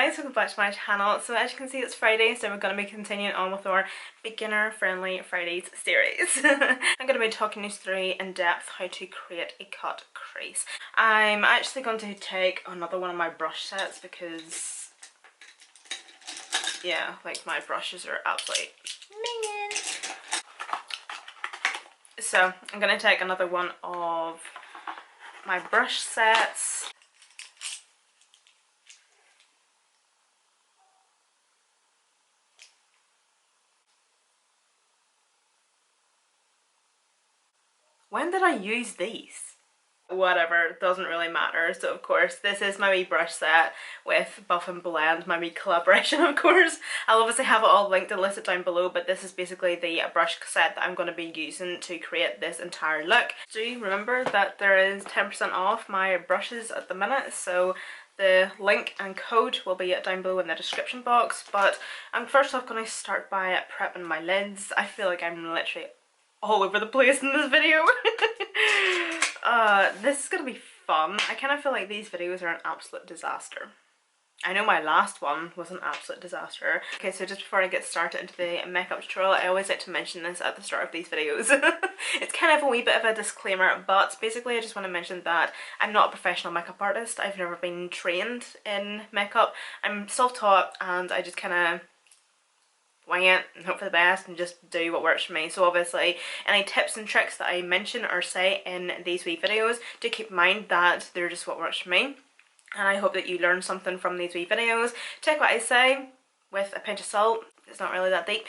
guys, welcome back to my channel. So as you can see, it's Friday, so we're going to be continuing on with our beginner friendly Fridays series. I'm going to be talking you through in depth how to create a cut crease. I'm actually going to take another one of my brush sets because yeah, like my brushes are absolutely minging. So I'm going to take another one of my brush sets. When did I use these? Whatever, doesn't really matter. So of course this is my wee brush set with Buff and Blend, my wee collaboration of course. I'll obviously have it all linked and listed down below, but this is basically the brush set that I'm going to be using to create this entire look. Do you remember that there is 10% off my brushes at the minute, so the link and code will be down below in the description box. But I'm first off going to start by prepping my lids. I feel like I'm literally all over the place in this video. This is gonna be fun. I kind of feel like these videos are an absolute disaster. I know my last one was an absolute disaster. Okay, so just before I get started into the makeup tutorial, I always like to mention this at the start of these videos. It's kind of a wee bit of a disclaimer, but basically I just want to mention that I'm not a professional makeup artist. I've never been trained in makeup. I'm self-taught and I just kind of wing it and hope for the best and just do what works for me. So obviously any tips and tricks that I mention or say in these wee videos, do keep in mind that they're just what works for me, and I hope that you learn something from these wee videos. Take what I say with a pinch of salt. It's not really that deep.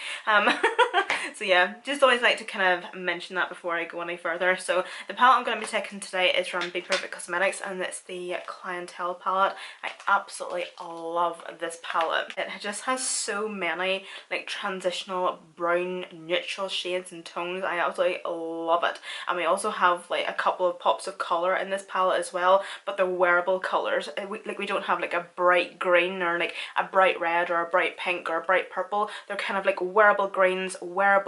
So yeah, just always like to kind of mention that before I go any further. So the palette I'm going to be taking today is from Be Perfect Cosmetics, and it's the Clientele palette. I absolutely love this palette. It just has so many like transitional brown neutral shades and tones. I absolutely love it. And we also have like a couple of pops of colour in this palette as well, but they're wearable colours. We don't have like a bright green or like a bright red or a bright pink or a bright purple. They're kind of like wearable greens, wearable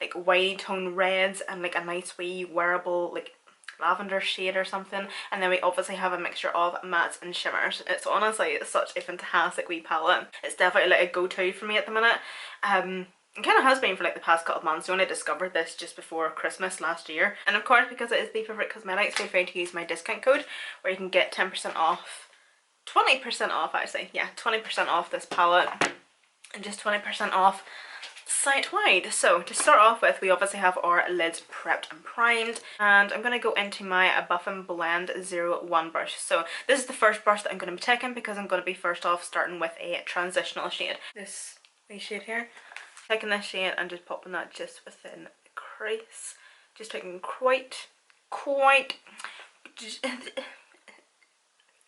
like wide tone reds, and like a nice wee wearable like lavender shade or something. And then we obviously have a mixture of mattes and shimmers. It's honestly such a fantastic wee palette. It's definitely like a go-to for me at the minute. It kind of has been for like the past couple of months. I only discovered this just before Christmas last year. And of course, because it is Be Perfect Cosmetics, feel free to use my discount code where you can get 10% off, 20% off actually, yeah, 20% off this palette and just 20% off site-wide. So to start off with, we obviously have our lids prepped and primed, and I'm going to go into my Buff and Blend 01 brush. So this is the first brush that I'm going to be taking because I'm going to be first off starting with a transitional shade. This wee shade here. Taking this shade and just popping that just within the crease. Just taking quite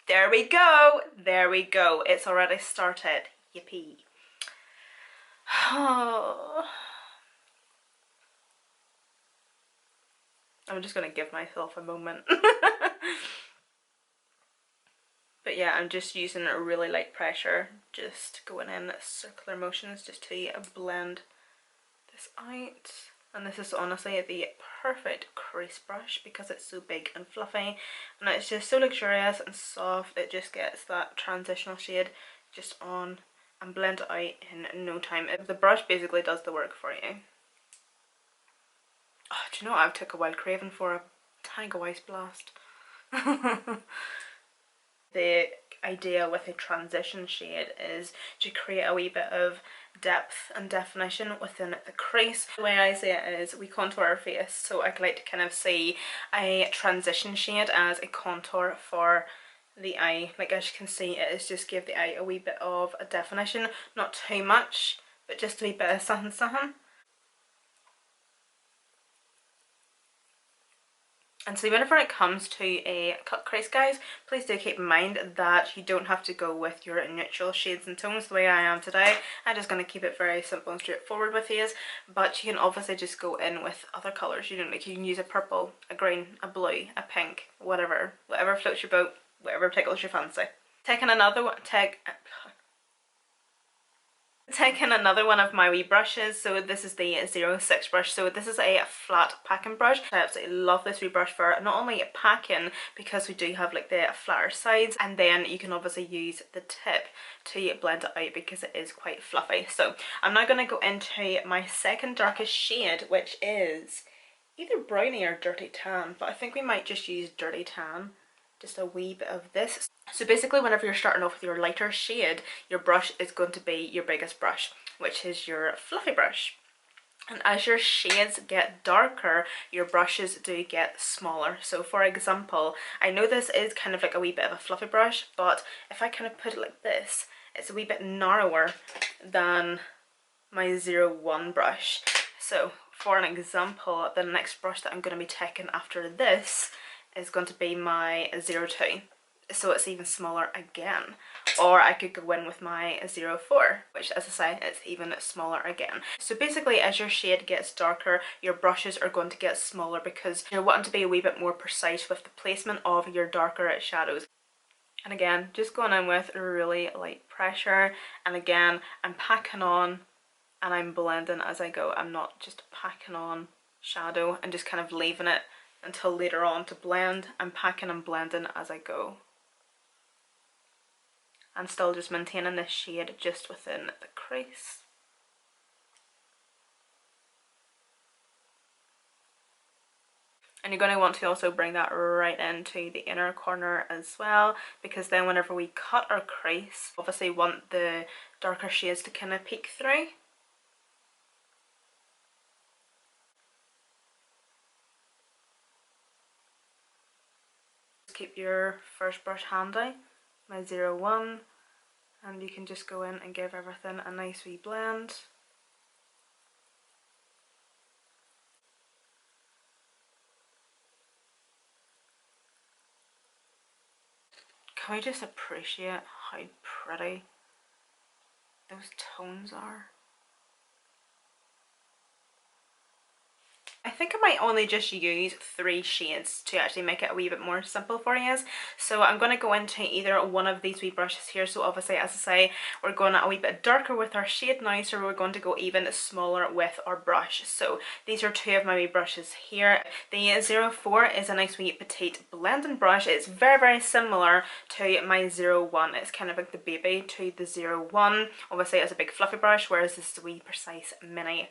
there we go, it's already started. Yippee. Oh. I'm just gonna give myself a moment. But yeah, I'm just using a really light pressure, just going in circular motions just to blend this out. And this is honestly the perfect crease brush because it's so big and fluffy, and it's just so luxurious and soft. It just gets that transitional shade just on and blend it out in no time. The brush basically does the work for you. Oh, do you know what I took a wild craving for? A Tango Ice Blast. The idea with a transition shade is to create a wee bit of depth and definition within the crease. The way I see it is we contour our face, so I like to kind of see a transition shade as a contour for the eye. Like as you can see, it is just give the eye a wee bit of a definition, not too much, but just a wee bit of something something. And so whenever it comes to a cut crease, guys, please do keep in mind that you don't have to go with your neutral shades and tones the way I am today. I'm just going to keep it very simple and straightforward with you, but you can obviously just go in with other colours. You know, like you can use a purple, a green, a blue, a pink, whatever floats your boat, whatever tickles your fancy. Taking another one, Taking another one of my wee brushes, so this is the 06 brush. So this is a flat packing brush. I absolutely love this wee brush for not only packing, because we do have like the flatter sides, and then you can obviously use the tip to blend it out because it is quite fluffy. So I'm now going to go into my second darkest shade, which is either brownie or dirty tan, but I think we might just use dirty tan. Just a wee bit of this. So basically whenever you're starting off with your lighter shade, your brush is going to be your biggest brush, which is your fluffy brush. And as your shades get darker, your brushes do get smaller. So for example, I know this is kind of like a wee bit of a fluffy brush, but if I kind of put it like this, it's a wee bit narrower than my 01 brush. So for an example, the next brush that I'm going to be taking after this is going to be my 02, so it's even smaller again. Or I could go in with my 04, which, as I say, it's even smaller again. So basically, as your shade gets darker, your brushes are going to get smaller because you're wanting to be a wee bit more precise with the placement of your darker shadows. And again, just going in with really light pressure, and again, I'm packing on and I'm blending as I go. I'm not just packing on shadow and just kind of leaving it until later on to blend. I'm packing and blending as I go, and still just maintaining this shade just within the crease. And you're going to want to also bring that right into the inner corner as well, because then whenever we cut our crease, obviously want the darker shades to kind of peek through. Keep your first brush handy, my 01, and you can just go in and give everything a nice wee blend. Can we just appreciate how pretty those tones are? I think I might only just use 3 shades to actually make it a wee bit more simple for you. So I'm going to go into either one of these wee brushes here. So obviously, as I say, we're going a wee bit darker with our shade now, so we're going to go even smaller with our brush. So these are 2 of my wee brushes here. The 04 is a nice wee petite blending brush. It's very, very similar to my 01. It's kind of like the baby to the 01. Obviously, it's a big fluffy brush, whereas this is a wee precise mini.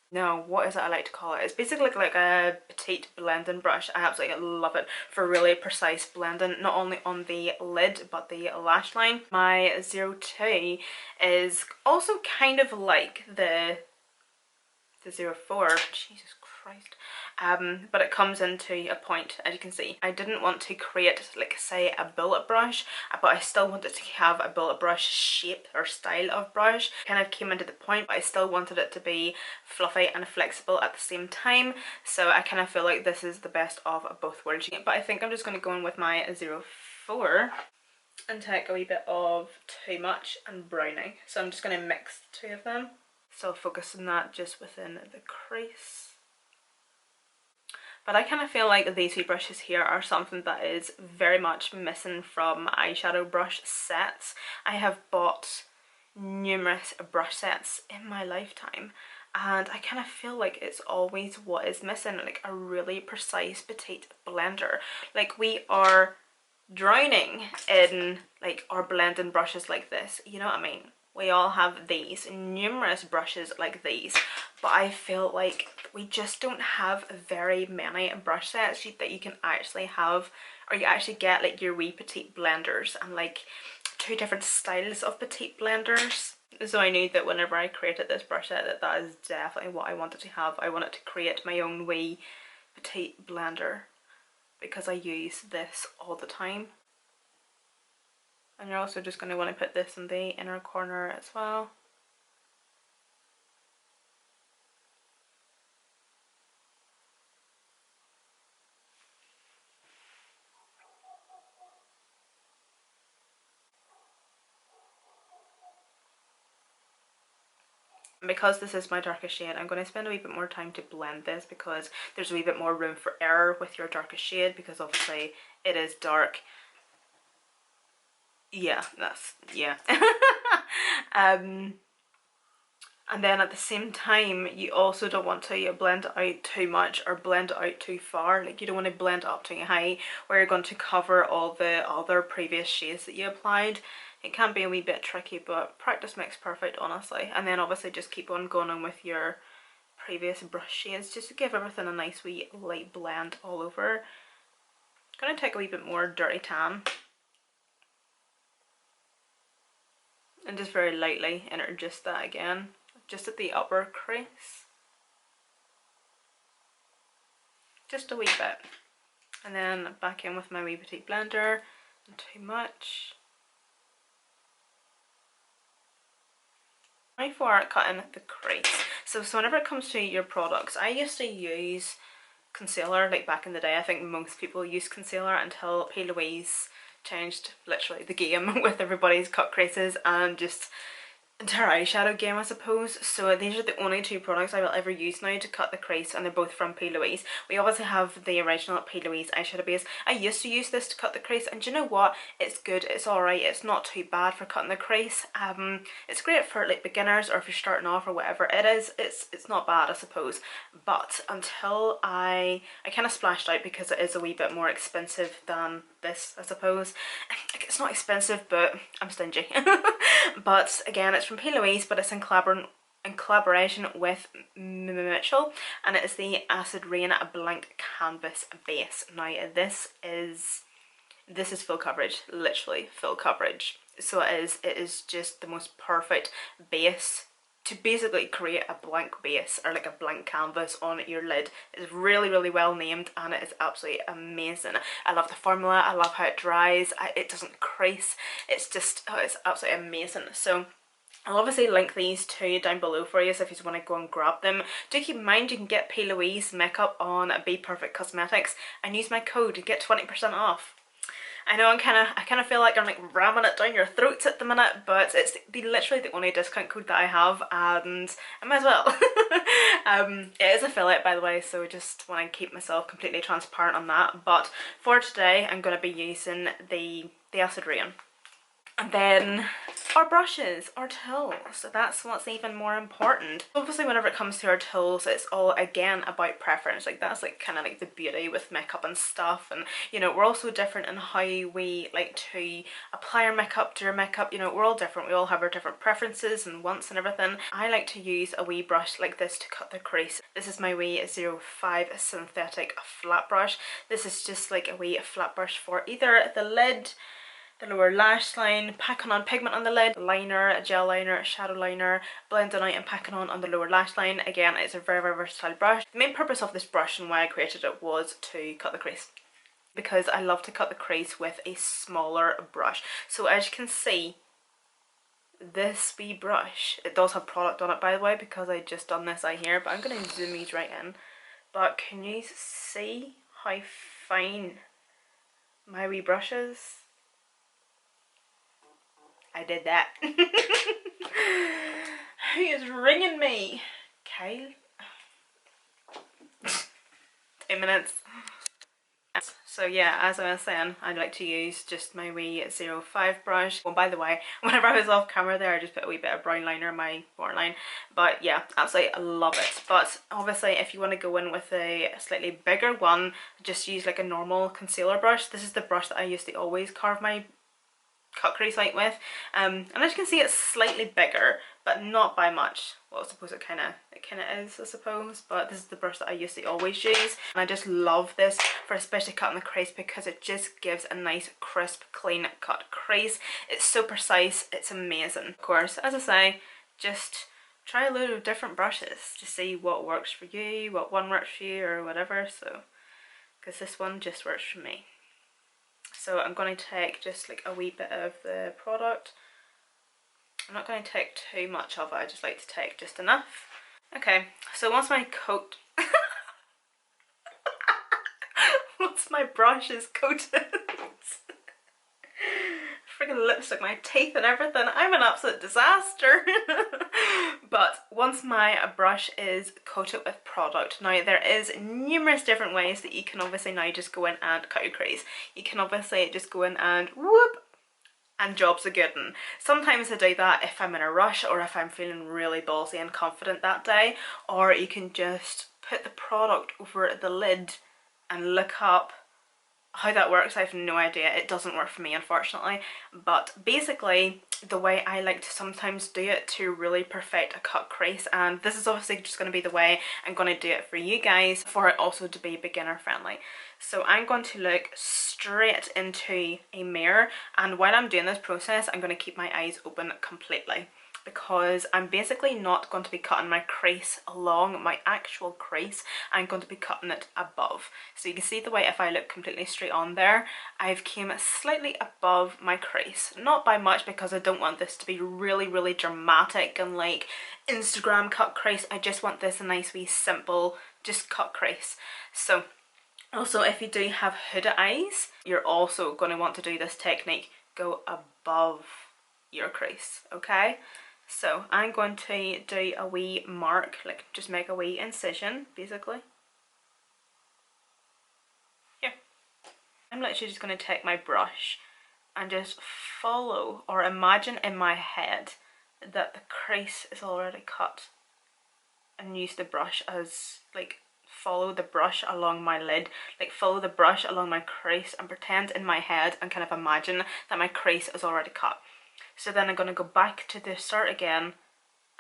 No, what is it I like to call it? It's basically like a petite blending brush. I absolutely love it for really precise blending, not only on the lid but the lash line. My 02 is also kind of like the 04. Jesus Christ. But it comes into a point, as you can see. I didn't want to create, like, say, a bullet brush, but I still wanted to have a bullet brush shape or style of brush. Kind of came into the point, but I still wanted it to be fluffy and flexible at the same time. So I kind of feel like this is the best of both worlds. But I think I'm just going to go in with my 04 and take a wee bit of Too Much and Brownie. So I'm just going to mix the 2 of them. So focus on that just within the crease. But I kind of feel like these wee brushes here are something that is very much missing from eyeshadow brush sets. I have bought numerous brush sets in my lifetime, and I kind of feel like it's always what is missing, like a really precise petite blender. Like, we are drowning in like our blending brushes like this, you know what I mean? We all have these, numerous brushes like these, but I feel like we just don't have very many brush sets that you can actually have, or you actually get like your wee petite blenders and like 2 different styles of petite blenders. So I knew that whenever I created this brush set, that is definitely what I wanted to have. I wanted to create my own wee petite blender because I use this all the time. And you're also just going to want to put this in the inner corner as well. And because this is my darkest shade, I'm going to spend a wee bit more time to blend this because there's a wee bit more room for error with your darkest shade, because obviously it is dark. yeah, that's, yeah. And then at the same time, you also don't want to blend it out too much or blend it out too far. Like, you don't want to blend it up too high where you're going to cover all the other previous shades that you applied. It can be a wee bit tricky, but practice makes perfect, honestly. And then obviously just keep on going on with your previous brush shades just to give everything a nice wee light blend all over. I'm going to take a wee bit more Dirty Tan and just very lightly introduce that again, just at the upper crease. Just a wee bit. And then back in with my wee petite blender. Not too much. Now for cutting the crease. So whenever it comes to your products, I used to use concealer like back in the day. I think most people use concealer until P. Louise changed literally the game with everybody's cut creases and just entire eyeshadow game, I suppose. So these are the only two products I will ever use now to cut the crease, and they're both from P. Louise. We obviously have the original P. Louise eyeshadow base. I used to use this to cut the crease, and do you know what? It's good, it's alright, it's not too bad for cutting the crease. It's great for like beginners or if you're starting off or whatever. It is, it's not bad, I suppose. But until I kind of splashed out because it is a wee bit more expensive than this, I suppose. It's not expensive, but I'm stingy. But again, it's from P. Louise, but it's in collaboration with Mitchell, and it is the Acid Rain Blank Canvas base. Now this is full coverage, literally full coverage. So it is just the most perfect base to basically create a blank base or like a blank canvas on your lid. It's really, really well named and it is absolutely amazing. I love the formula, I love how it dries, it doesn't crease, it's just, oh, it's absolutely amazing. So I'll obviously link these two down below for you, so if you just want to go and grab them. Do keep in mind you can get P. Louise makeup on Be Perfect Cosmetics and use my code to get 20% off. I know I kind of feel like I'm like ramming it down your throats at the minute, but it's literally the only discount code that I have, and I might as well. It is affiliate, by the way, so just want to keep myself completely transparent on that. But for today, I'm going to be using the Acid Rain. And then our brushes, our tools, so that's what's even more important. Obviously whenever it comes to our tools, it's all again about preference. Like that's like kind of like the beauty with makeup and stuff, and you know, we're all so different in how we like to apply our makeup, do our makeup, you know, we're all different, we all have our different preferences and wants and everything. I like to use a wee brush like this to cut the crease. This is my wee 05 synthetic flat brush. This is just like a wee flat brush for either the lid, the lower lash line, packing on pigment on the lid, liner, a gel liner, a shadow liner, blending out and packing on the lower lash line. Again, it's a very, very versatile brush. The main purpose of this brush and why I created it was to cut the crease, because I love to cut the crease with a smaller brush. So as you can see, this wee brush, it does have product on it by the way, because I just done this eye here, but I'm going to zoom these right in. But can you see how fine my wee brush is? I did that. Who is ringing me? Kyle? 2 minutes. So yeah, as I was saying, I like to use just my wee 05 brush. Well, by the way, whenever I was off camera there, I just put a wee bit of brown liner in my waterline. But yeah, absolutely love it. But obviously, if you want to go in with a slightly bigger one, just use like a normal concealer brush. This is the brush that I used to always carve my cut crease out with, and as you can see, it's slightly bigger, but not by much. Well, I suppose it kind of is, I suppose, but this is the brush that I used to always use, and I just love this for especially cutting the crease because it just gives a nice crisp clean cut crease. It's so precise, it's amazing. Of course, as I say, just try a load of different brushes to see what works for you, what one works for you or whatever, so because this one just works for me. So I'm going to take just like a wee bit of the product. I'm not going to take too much of it, I just like to take just enough. Okay, so once my coat... once my brush is coated... Friggin' lipstick, my teeth and everything, I'm an absolute disaster. But once my brush is coated with product, now there is numerous different ways that you can obviously now just go in and cut your crease. You can obviously just go in and whoop, and job's a good one. Sometimes I do that if I'm in a rush or if I'm feeling really ballsy and confident that day, or you can just put the product over the lid and look up. How that works, I have no idea. It doesn't work for me, unfortunately. But basically, the way I like to sometimes do it to really perfect a cut crease, and this is obviously just going to be the way I'm going to do it for you guys, for it also to be beginner friendly. So I'm going to look straight into a mirror, and while I'm doing this process, I'm going to keep my eyes open completely, because I'm basically not going to be cutting my crease along my actual crease. I'm going to be cutting it above. So you can see the way if I look completely straight on there, I've came slightly above my crease. Not by much, because I don't want this to be really, really dramatic and like Instagram cut crease. I just want this a nice wee simple, just cut crease. So also, if you do have hooded eyes, you're also going to want to do this technique. Go above your crease, okay? So I'm going to do a wee mark, like just make a wee incision, basically. Here. I'm literally just going to take my brush and just follow, or imagine in my head that the crease is already cut, and use the brush as like, follow the brush along my lid, like follow the brush along my crease and pretend in my head and kind of imagine that my crease is already cut. So then I'm going to go back to the start again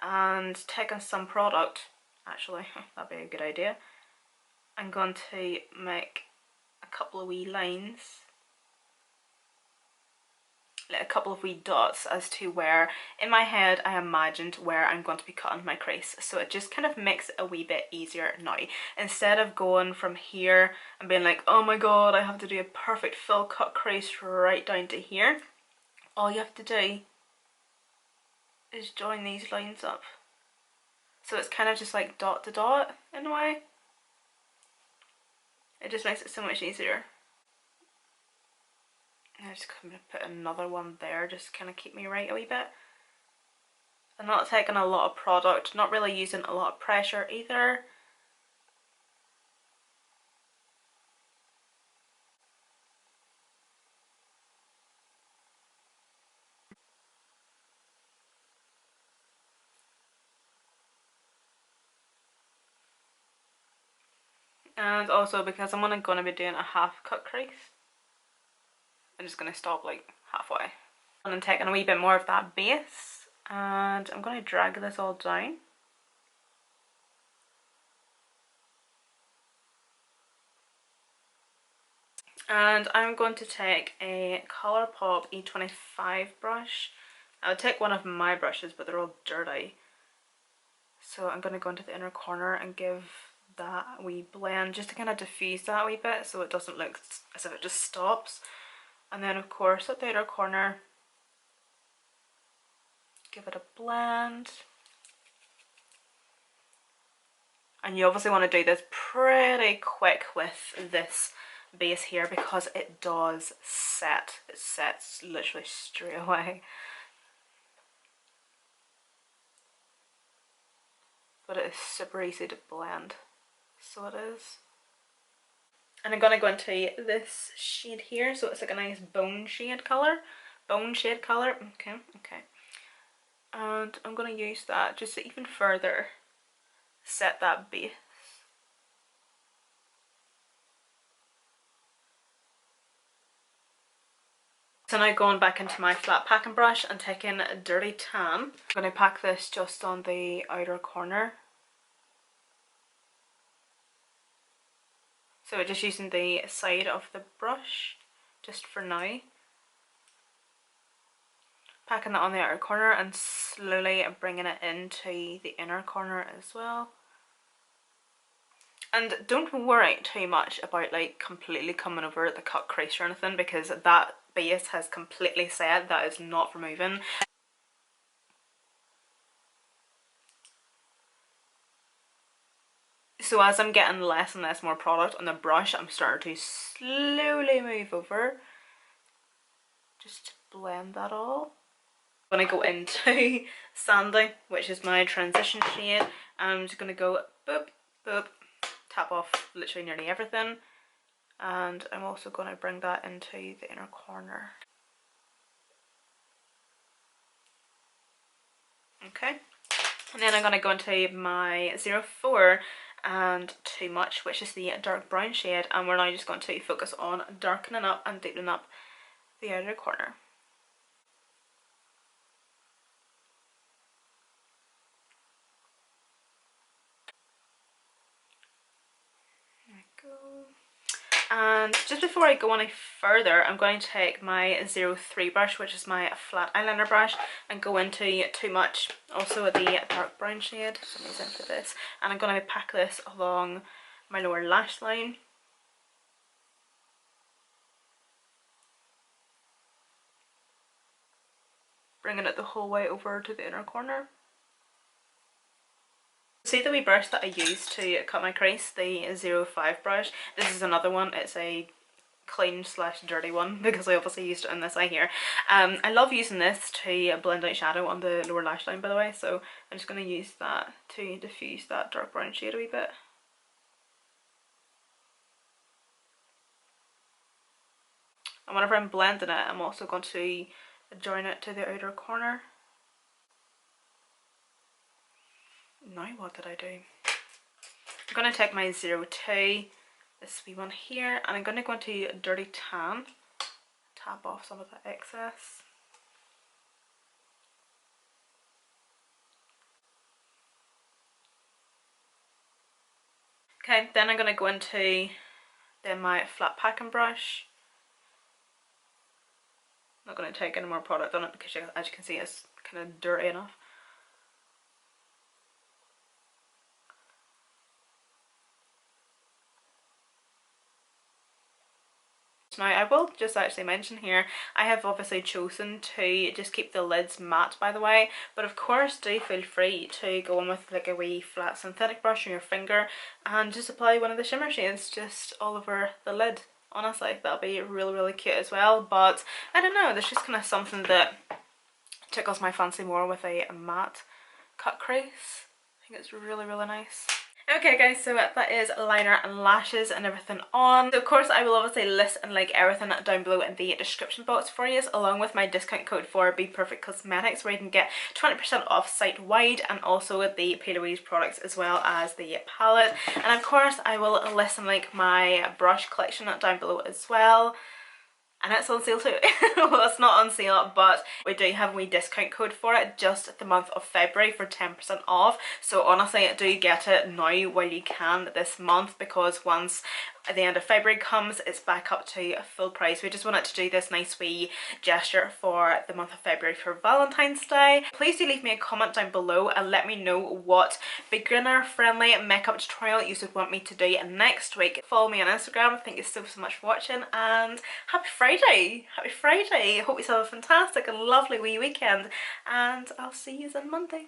and taking some product, actually that'd be a good idea. I'm going to make a couple of wee lines, like a couple of wee dots, as to where in my head I imagined where I'm going to be cutting my crease. So it just kind of makes it a wee bit easier now, instead of going from here and being like, oh my god, I have to do a perfect full cut crease right down to here. All you have to do is join these lines up. So it's kind of just like dot to dot in a way. It just makes it so much easier. I'm just going to put another one there, just kind of keep me right a wee bit. I'm not taking a lot of product, not really using a lot of pressure either. And also, because I'm only going to be doing a half cut crease, I'm just going to stop like halfway. And I'm taking a wee bit more of that base, and I'm going to drag this all down. And I'm going to take a COLLAB E25 brush. I would take one of my brushes, but they're all dirty. So I'm going to go into the inner corner and give that a wee blend, just to kind of diffuse that a wee bit so it doesn't look as if it just stops. And then of course at the outer corner, give it a blend. And you obviously want to do this pretty quick with this base here, because it does set. It sets literally straight away. But it is super easy to blend. So it is. And I'm going to go into this shade here, so it's like a nice bone shade colour. Bone shade colour, okay. And I'm going to use that just to even further set that base. So now going back into my flat packing brush and taking a Dirty Tan. I'm going to pack this just on the outer corner. So we're just using the side of the brush just for now. Packing that on the outer corner and slowly bringing it into the inner corner as well. And don't worry too much about like completely coming over the cut crease or anything, because that base has completely set. That is not removing. So as I'm getting less and less more product on the brush, I'm starting to slowly move over just to blend that all. I'm going to go into Sandy, which is my transition shade. I'm just going to go boop, boop, tap off literally nearly everything. And I'm also going to bring that into the inner corner. Okay, and then I'm going to go into my 04 and Too Much, which is the dark brown shade, and we're now just going to focus on darkening up and deepening up the outer corner. There we go. And just before I go any further, I'm going to take my 03 brush, which is my flat eyeliner brush, and go into Too Much, also the dark brown shade, so I'm using for this, and I'm going to pack this along my lower lash line. Bringing it the whole way over to the inner corner. See the wee brush that I used to cut my crease, the 05 brush? This is another one. It's a clean slash dirty one because I obviously used it in this eye here. I love using this to blend out shadow on the lower lash line, by the way, so I'm just going to use that to diffuse that dark brown shade a wee bit. And whenever I'm blending it, I'm also going to join it to the outer corner. Now what did I do? I'm going to take my 02, this wee one here, and I'm going to go into Dirty Tan, tap off some of the excess. Okay, then I'm going to go into my flat packing brush. I'm not going to take any more product on it because as you can see it's kind of dirty enough. Now I will just actually mention here, I have obviously chosen to just keep the lids matte, by the way, but of course do feel free to go in with like a wee flat synthetic brush on your finger and just apply one of the shimmer shades just all over the lid. Honestly, that'll be really cute as well, but I don't know, there's just kind of something that tickles my fancy more with a matte cut crease. I think it's really nice. Okay guys, so that is liner and lashes and everything on. So of course I will obviously list and link everything down below in the description box for you, along with my discount code for Be Perfect Cosmetics, where you can get 20% off site wide, and also the P. Louise products as well as the palette. And of course I will list and link my brush collection down below as well. And it's on sale too. Well, it's not on sale, but we do have a wee discount code for it just the month of February for 10% off. So honestly, do get it now while you can this month, because once the end of February comes, it's back up to full price. We just wanted to do this nice wee gesture for the month of February for Valentine's Day. Please do leave me a comment down below and let me know what beginner friendly makeup tutorial you would want me to do next week. Follow me on Instagram. Thank you so much for watching, and happy Friday! Happy Friday! Hope you have a fantastic and lovely wee weekend, and I'll see you on Monday.